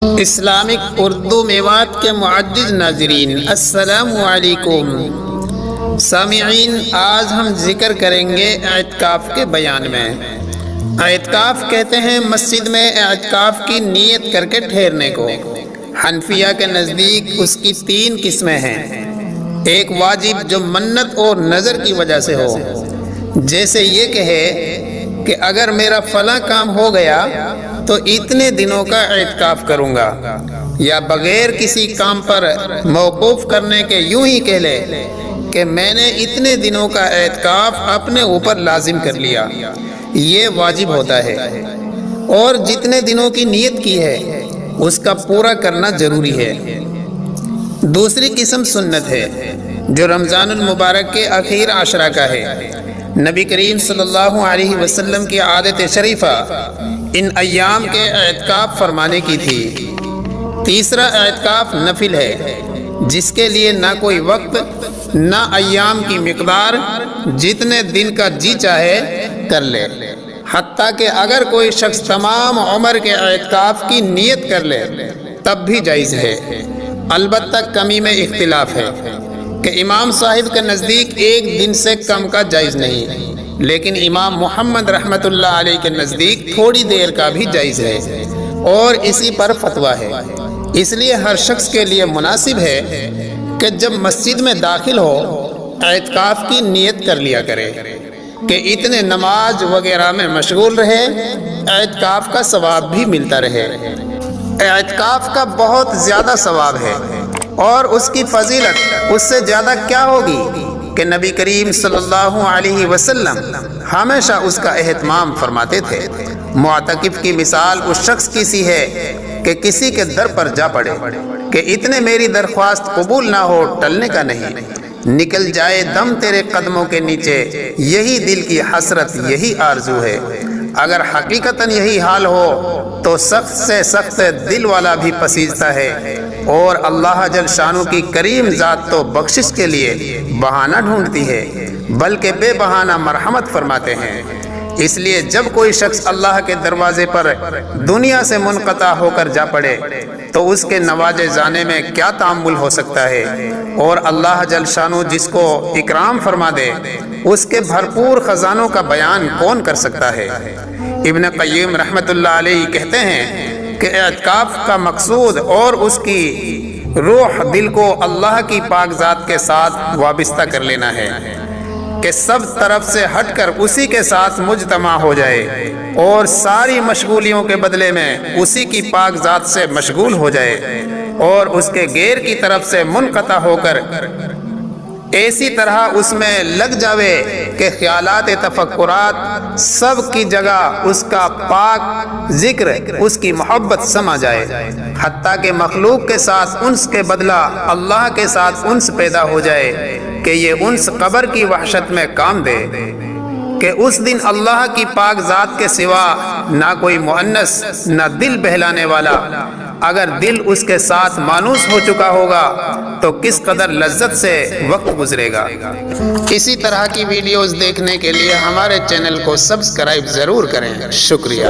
Islamic Urdu Mewat کے معزز ناظرین، السلام علیکم۔ سامعین، آج ہم ذکر کریں گے اعتکاف کے بیان میں۔ اعتکاف کہتے ہیں مسجد میں اعتکاف کی نیت کر کے ٹھہرنے کو۔ حنفیہ کے نزدیک اس کی 3 قسمیں ہیں۔ ایک واجب جو منت اور نظر کی وجہ سے ہو، جیسے یہ کہے کہ اگر میرا فلاں کام ہو گیا تو اتنے دنوں کا اعتکاف کروں گا، یا بغیر کسی کام پر موقوف کرنے کے یوں ہی کہہ لے کہ میں نے اتنے دنوں کا اعتکاف اپنے اوپر لازم کر لیا، یہ واجب ہوتا ہے، اور جتنے دنوں کی نیت کی ہے اس کا پورا کرنا ضروری ہے۔ دوسری قسم سنت ہے، جو رمضان المبارک کے آخر عشرہ کا ہے۔ نبی کریم صلی اللہ علیہ وسلم کی عادت شریفہ ان ایام کے اعتکاف فرمانے کی تھی۔ تیسرا اعتکاف نفل ہے، جس کے لیے نہ کوئی وقت نہ ایام کی مقدار، جتنے دن کا جی چاہے کر لے، حتیٰ کہ اگر کوئی شخص تمام عمر کے اعتکاف کی نیت کر لے تب بھی جائز ہے۔ البتہ کمی میں اختلاف ہے کہ امام صاحب کے نزدیک 1 دن سے کم کا جائز نہیں، لیکن امام محمد رحمۃ اللہ علیہ کے نزدیک تھوڑی دیر کا بھی جائز ہے، اور اسی پر فتویٰ ہے۔ اس لیے ہر شخص کے لیے مناسب ہے کہ جب مسجد میں داخل ہو اعتکاف کی نیت کر لیا کرے کہ اتنے نماز وغیرہ میں مشغول رہے، اعتکاف کا ثواب بھی ملتا رہے۔ اعتکاف کا بہت زیادہ ثواب ہے، اور اس کی فضیلت اس سے زیادہ کیا ہوگی کہ نبی کریم صلی اللہ علیہ وسلم ہمیشہ اس کا اہتمام فرماتے تھے۔ معتکف کی مثال اس شخص کی سی ہے کہ کسی کے در پر جا پڑے کہ اتنے میری درخواست قبول نہ ہو، ٹلنے کا نہیں، نکل جائے دم تیرے قدموں کے نیچے، یہی دل کی حسرت، یہی آرزو ہے۔ اگر حقیقتاً یہی حال ہو تو سخت سے سخت دل والا بھی پسیجتا ہے، اور اللہ جل شانہ کی کریم ذات تو بخشش کے لیے بہانہ ڈھونڈتی ہے، بلکہ بے بہانہ مرحمت فرماتے ہیں۔ اس لیے جب کوئی شخص اللہ کے دروازے پر دنیا سے منقطع ہو کر جا پڑے تو اس کے نوازے جانے میں کیا تأمل ہو سکتا ہے، اور اللہ جل شانہ جس کو اکرام فرما دے اس کے بھرپور خزانوں کا بیان کون کر سکتا ہے۔ ابن قیم رحمۃ اللہ علیہ کہتے ہیں کہ اعتکاف کا مقصود اور اس کی روح دل کو اللہ کی پاک ذات کے ساتھ وابستہ کر لینا ہے، کہ سب طرف سے ہٹ کر اسی کے ساتھ مجتمع ہو جائے، اور ساری مشغولیوں کے بدلے میں اسی کی پاک ذات سے مشغول ہو جائے، اور اس کے غیر کی طرف سے منقطع ہو کر ایسی طرح اس میں لگ جاوے کہ خیالات تفکرات سب کی جگہ اس کا پاک ذکر، اس کی محبت سما جائے، حتیٰ کہ مخلوق کے ساتھ انس کے بدلہ اللہ کے ساتھ انس پیدا ہو جائے، کہ یہ انس قبر کی وحشت میں کام دے، کہ اس دن اللہ کی پاک ذات کے سوا نہ کوئی مؤنس نہ دل بہلانے والا۔ اگر دل اس کے ساتھ مانوس ہو چکا ہوگا تو کس قدر لذت سے وقت گزرے گا۔ اسی طرح کی ویڈیوز دیکھنے کے لیے ہمارے چینل کو سبسکرائب ضرور کریں۔ شکریہ۔